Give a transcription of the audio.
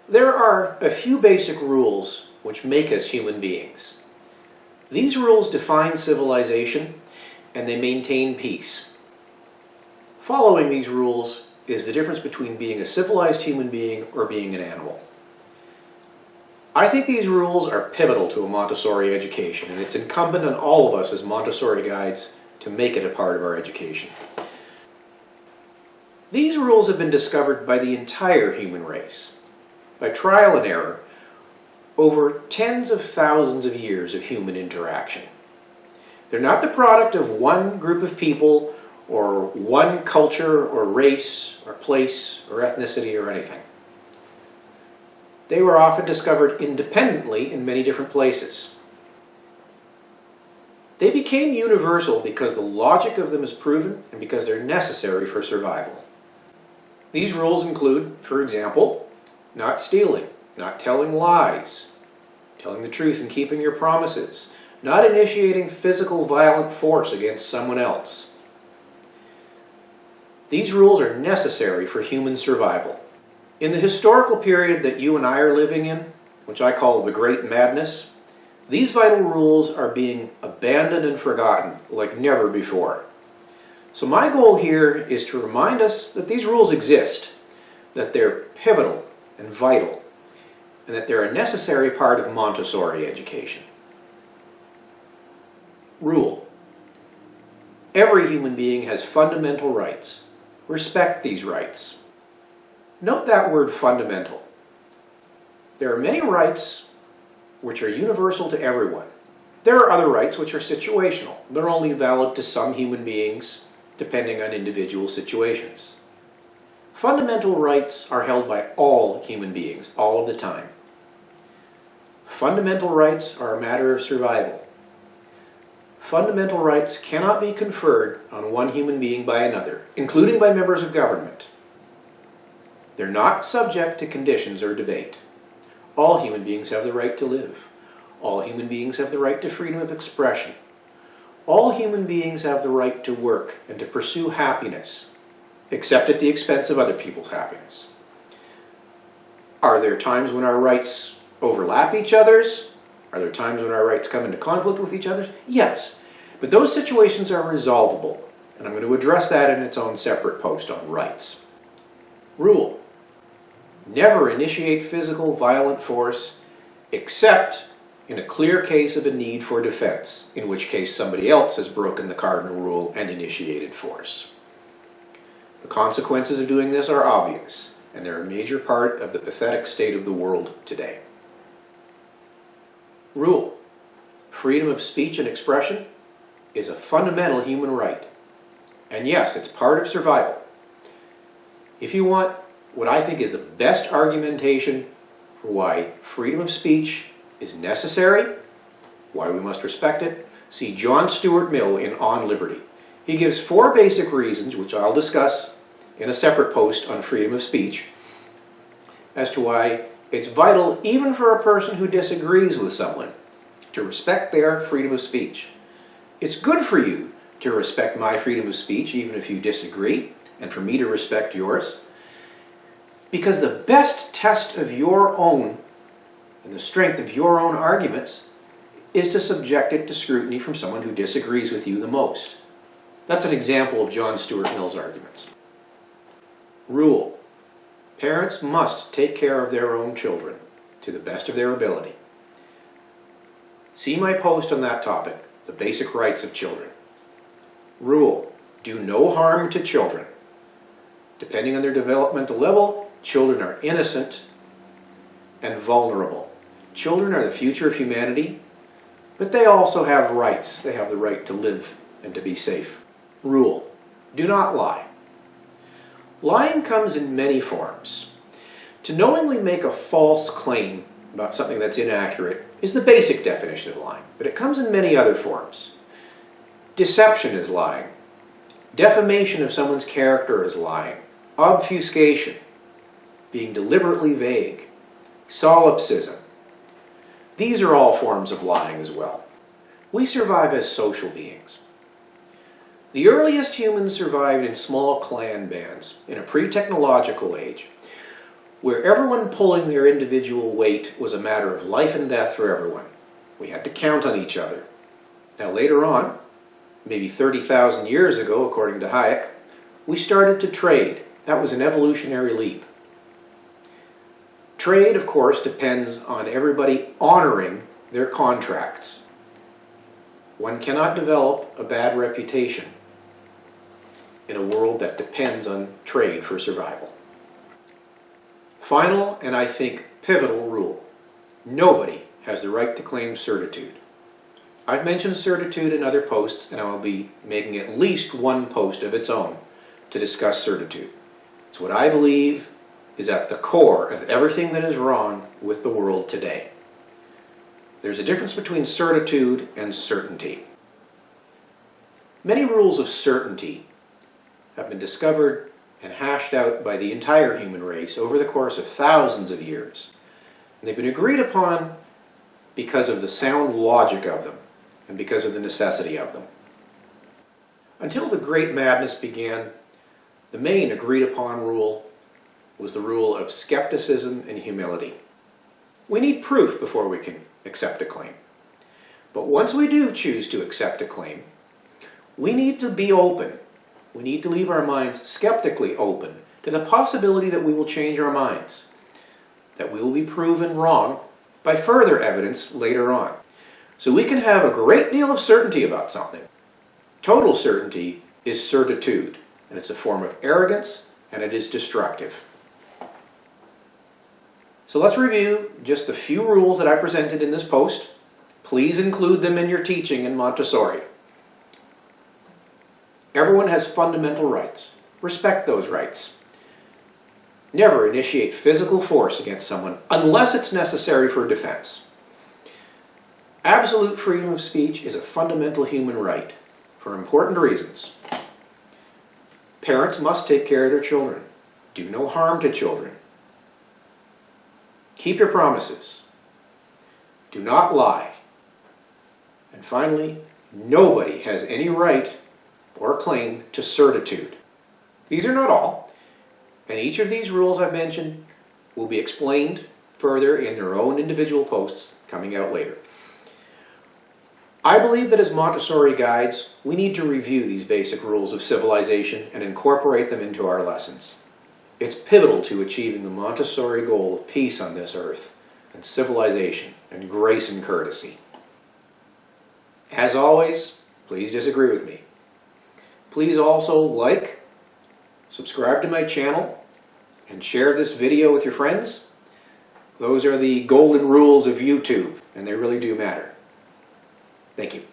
There are a few basic rules which make us human beings. These rules define civilization and they maintain peace. Following these rules is the difference between being a civilized human being or being an animal. I think these rules are pivotal to a Montessori education, and it's incumbent on all of us as Montessori guides to make it a part of our education. These rules have been discovered by the entire human race, by trial and error, over tens of thousands of years of human interaction. They're not the product of one group of people or one culture or race or place or ethnicity or anything. They were often discovered independently in many different places. They became universal because the logic of them is proven and because they're necessary for survival. These rules include, for example, not stealing, not telling lies, telling the truth and keeping your promises, not initiating physical violent force against someone else. These rules are necessary for human survival. In the historical period that you and I are living in, which I call the Great Madness, these vital rules are being abandoned and forgotten like never before. So my goal here is to remind us that these rules exist, that they're pivotal and vital, and that they're a necessary part of Montessori education. Rule. Every human being has fundamental rights. Respect these rights. Note that word fundamental. There are many rights which are universal to everyone. There are other rights which are situational. They're only valid to some human beings, depending on individual situations. Fundamental rights are held by all human beings, all of the time. Fundamental rights are a matter of survival. Fundamental rights cannot be conferred on one human being by another, including by members of government. They're not subject to conditions or debate. All human beings have the right to live. All human beings have the right to freedom of expression. All human beings have the right to work and to pursue happiness, except at the expense of other people's happiness. Are there times when our rights overlap each other's? Are there times when our rights come into conflict with each other's? Yes, but those situations are resolvable, and I'm going to address that in its own separate post on rights. Rule. Never initiate physical violent force except in a clear case of a need for defense, in which case somebody else has broken the cardinal rule and initiated force. The consequences of doing this are obvious, and they're a major part of the pathetic state of the world today. Rule. Freedom of speech and expression is a fundamental human right. And yes, it's part of survival. If you want what I think is the best argumentation for why freedom of speech is necessary, why we must respect it, see John Stuart Mill in On Liberty. He gives 4 basic reasons, which I'll discuss in a separate post on freedom of speech, as to why it's vital, even for a person who disagrees with someone, to respect their freedom of speech. It's good for you to respect my freedom of speech, even if you disagree, and for me to respect yours. Because the best test of your own and the strength of your own arguments is to subject it to scrutiny from someone who disagrees with you the most. That's an example of John Stuart Mill's arguments. Rule. Parents must take care of their own children to the best of their ability. See my post on that topic, the basic rights of children. Rule. Do no harm to children. Depending on their developmental level, children are innocent and vulnerable. Children are the future of humanity, but they also have rights. They have the right to live and to be safe. Rule. Do not lie. Lying comes in many forms. To knowingly make a false claim about something that's inaccurate is the basic definition of lying, but it comes in many other forms. Deception is lying. Defamation of someone's character is lying. Obfuscation, being deliberately vague. Solipsism. These are all forms of lying as well. We survive as social beings. The earliest humans survived in small clan bands in a pre-technological age, where everyone pulling their individual weight was a matter of life and death for everyone. We had to count on each other. Now later on, maybe 30,000 years ago, according to Hayek, we started to trade. That was an evolutionary leap. Trade, of course, depends on everybody honoring their contracts. One cannot develop a bad reputation in a world that depends on trade for survival. Final, and I think pivotal rule: nobody has the right to claim certitude. I've mentioned certitude in other posts, and I will be making at least one post of its own to discuss certitude. It's what I believe is at the core of everything that is wrong with the world today. There's a difference between certitude and certainty. Many rules of certainty have been discovered and hashed out by the entire human race over the course of thousands of years. And they've been agreed upon because of the sound logic of them and because of the necessity of them. Until the Great Madness began, the main agreed upon rule was the rule of skepticism and humility. We need proof before we can accept a claim. But once we do choose to accept a claim, we need to be open. We need to leave our minds skeptically open to the possibility that we will change our minds, that we will be proven wrong by further evidence later on. So we can have a great deal of certainty about something. Total certainty is certitude, and it's a form of arrogance, and it is destructive. So let's review just the few rules that I presented in this post. Please include them in your teaching in Montessori. Everyone has fundamental rights. Respect those rights. Never initiate physical force against someone unless it's necessary for defense. Absolute freedom of speech is a fundamental human right for important reasons. Parents must take care of their children. Do no harm to children. Keep your promises. Do not lie. And finally, nobody has any right or claim to certitude. These are not all, and each of these rules I've mentioned will be explained further in their own individual posts coming out later. I believe that as Montessori guides, we need to review these basic rules of civilization and incorporate them into our lessons. It's pivotal to achieving the Montessori goal of peace on this earth, and civilization, and grace and courtesy. As always, please disagree with me. Please also like, subscribe to my channel, and share this video with your friends. Those are the golden rules of YouTube, and they really do matter. Thank you.